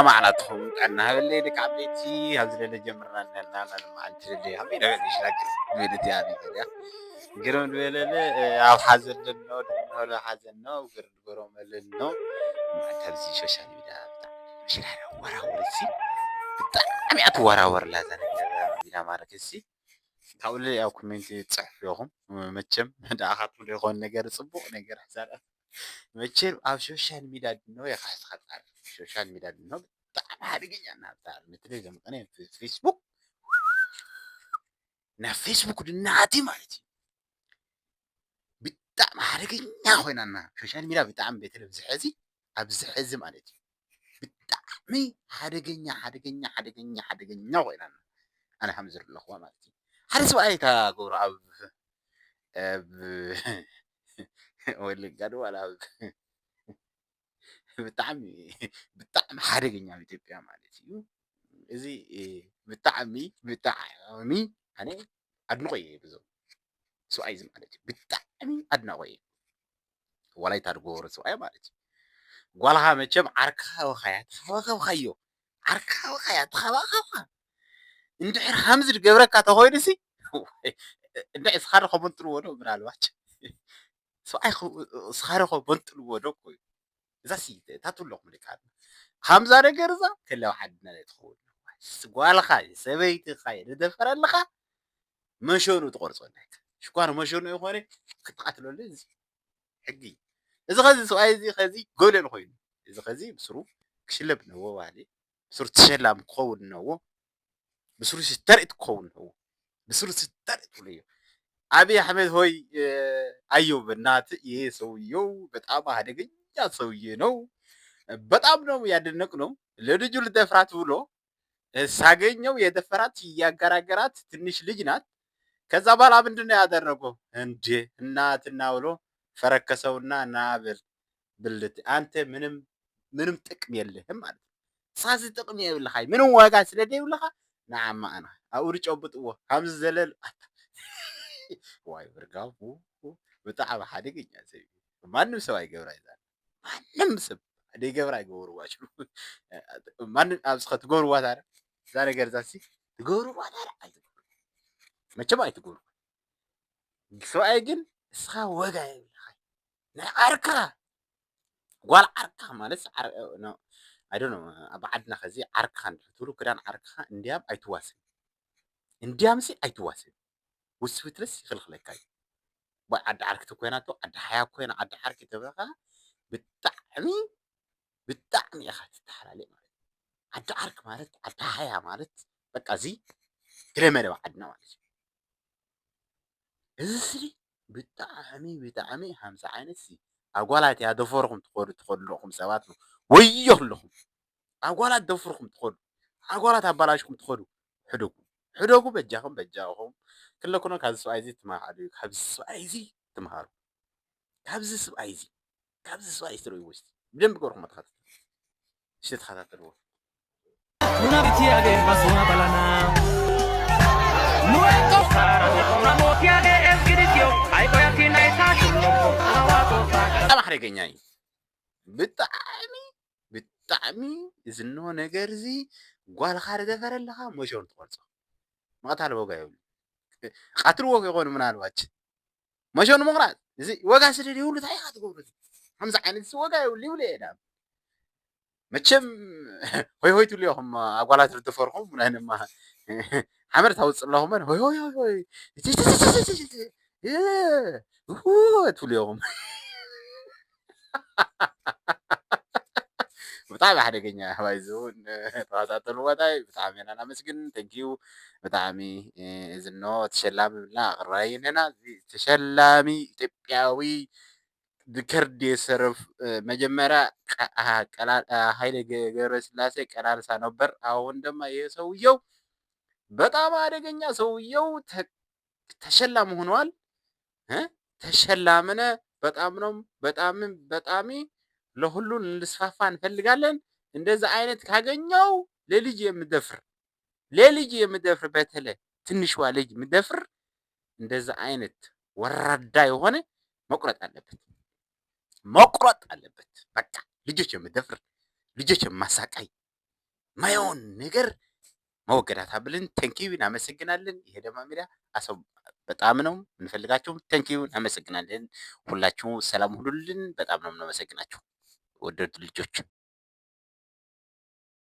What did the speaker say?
معناتهم أنها اللي لك عبيتي هذا اللي جمرنا لنا ما أنت اللي هم يلاقي شلاك بيدتي يعني كده قرون بيلله أو حزن للنو ولا حزن نو قرون للنو ما أنت هذي شو شاني بدا مش لا ورا ورسي بتعمي أتورا ور لا زين بلا ما ركسي تقول لي أو كومنتي تصح فيهم متشم دا أخذت من يخون نجار صبو نجار حساب متشم أو سوشيال ميديا إنه يخص خطر سوشيال ميديا إنه بتاع حرقة أنا بتاع مثل إذا أنا في فيسبوك نا فيسبوك ناتي مالتي بتاع حرقة ناوي أنا سوشيال ميديا بتاع بيتل بزحزي أبزحزي مالتي بتاع مي حرقة ناوي أنا حمزر الأخوة مالتي هذا سؤال تقول أب ولا قالوا ولا ብጣዕሚ ሓደገኛ ኣብ ኢትዮጵያ ማለት እዩ እዚ ብጣዕሚ ኣነ ኣድንቆ እየ ብዞም ሰብኣይ እዚ ማለት እዩ ብጣዕሚ ኣድናቆ እየ ወላይታ ዝገበሮ ሰብኣይ ማለት እዩ ጓልኻ መቸም ዓርክኻ ወኻያ ተኸባኸብካዮ ዓርክኻ ወኻያ ተኸባኸብካ እንድሕር ከምዚ ዝገብረካ ተኮይኑሲ እንታይ እስኻ ዶ ከመንጥልዎ ዶ ምናልባች ሰብኣይ እስኻ ዶ ከመንጥልዎ ዶ ኮዩ እዛሲ ታትለኹም ደቂ ከምዛ ነገር እዛ ከለብ ዓድና ትኸውን ጓልኻ ሰበይትኻ ዝደፈረልኻ መሸኑ ትቆርፆ እንዳይካ ሽኳር መሸኑ ይኮነ ክትቃትለሉ እዚ ሕጊ እዚ ከዚ ሰብኣይ እዚ ከዚ ጎለን ኮይኑ እዚ ከዚ ብስሩ ክሽለብ ነዎ ባህሊ ብስሩ ተሸላሚ ክኸውን ነዎ ብስሩ ተርእት ክኸውን ነዎ ብስሩ ተርእት ብሎ እዩ አብይ አህመድ ሆይ አየው በእናትህ ይሄ ሰውየው በጣም አደገኛ ሰውዬ ነው። በጣም ነው ያደነቅ ነው። ለልጁ ልደፍራት ብሎ ሳገኘው የደፈራት እያገራገራት ትንሽ ልጅ ናት። ከዛ በኋላ ምንድነው ያደረገው? እንዴ እናትና ብሎ ፈረከሰውና ና ብልት አንተ ምንም ጥቅም የለህም ማለት ነው። ሳዚ ጥቅም የብልሃይ ምንም ዋጋ ስለደይብልሃ ንዓማ አና አውሪ ጨብጥዎ ከምዚ ዘለል ዋይ ብርጋው በጣም ሓደገኛ ሰብ ማንም ሰው አይገብራ ይዛል ማንም ሰብ ደይገብራ አይገብሩዋችሁ ማንም አብስኸ ትገብሩዋት አረ እዛ ነገር ዛሲ ትገብሩዋት አረ አይትገብሩ መቸም አይትገብሩ ሰብኣይ ግን እስኻ ወጋ የብልኻ ናይ ዓርካ ጓል ዓርካ ማለት I don't know ኣብ ዓድና ከዚ ዓርካ እንትትብሉ ክዳን ዓርካ እንዲያም ኣይትዋስን እንዲያምሲ ኣይትዋስን ውስብትለስ ይኽልክለካ እዩ ዓዲ ዓርክቲ ኮይናቶ ዓዲ ሓያ ኮይና ዓዲ ዓርኪ ተብለካ ብጣዕሚ ኢኻ ትተሓላለየ ማለት ዓዲ ዓርኪ ማለት ዓዲ ሓያ ማለት በቃ እዚ ተለመደ ኣብ ዓድና ማለት እዩ እዚ ስሪ ብጣዕሚ ሃምሳ ዓይነት ኣጓላት እያ ደፈርኩም ትኸዱ ኣለኹም ሰባት ወዮ ኣለኹም ኣጓላት ደፍርኩም ትኸዱ ኣጓላት ኣባላሽኩም ትኸዱ ሕደጉ በጃኹም كلكم كذا سؤال زي تمهاروا كذا سؤال زي تمهاروا كذا سؤال تروي وش بدم بقولكم ما تخاطر شو تخاطروا نبتي عليه بسونا بلنا نوعك صار نموت يا ده إسكيديو هاي بياتي نايسا شنو أنا حريقة ناي بتعمي إذنه نجرزي قال خارج فرلها مشون تقرصه ما تعرفوا قايل قاتلوا يقول من الوجه مشون مغرات زي وقع سرير يقولوا تاي خاطقوا همزة عن السوق يقول لي ولا ينام متشم هوي تقوليهم أقولات الدفرهم من هنا ما حمرت هوس اللهم هوي تقوليهم بتعب حرقኛ ባይዞን ተዋሳተሉ ወታይ ብጣዕሚ ኢና ናመስግን ተንኪዩ ብጣዕሚ እዝኖ ተሸላሚ ብልና ኣቕራይነና ተሸላሚ ኢትዮጵያዊ ሪከርድ የሰርፍ መጀመሪያ ኃይሌ ገብረስላሴ ቀላልሳ ነበር። አሁን ደግሞ ይሄ ሰውየው በጣም አደገኛ ሰውየው ተሸላሚ ሆኗል። ተሸላምነ በጣም ነው በጣም ለሁሉን እንድስፋፋ እንፈልጋለን። እንደዛ አይነት ካገኘው ለልጅ የምደፍር በተለይ ትንሿ ልጅ የምደፍር እንደዛ አይነት ወራዳ የሆነ መቁረጥ አለበት። በቃ ልጆች የምደፍር ልጆችን ማሳቃይ ማየውን ነገር መወገዳታ ብለን ተንኪዩ እናመሰግናለን። ይሄ ደግሞ ሚዲያ አሰብ በጣም ነው የምንፈልጋችሁ። ተንኪዩ እናመሰግናለን። ሁላችሁ ሰላም ሁሉልን። በጣም ነው የምናመሰግናችሁ ወደድ ልጆች።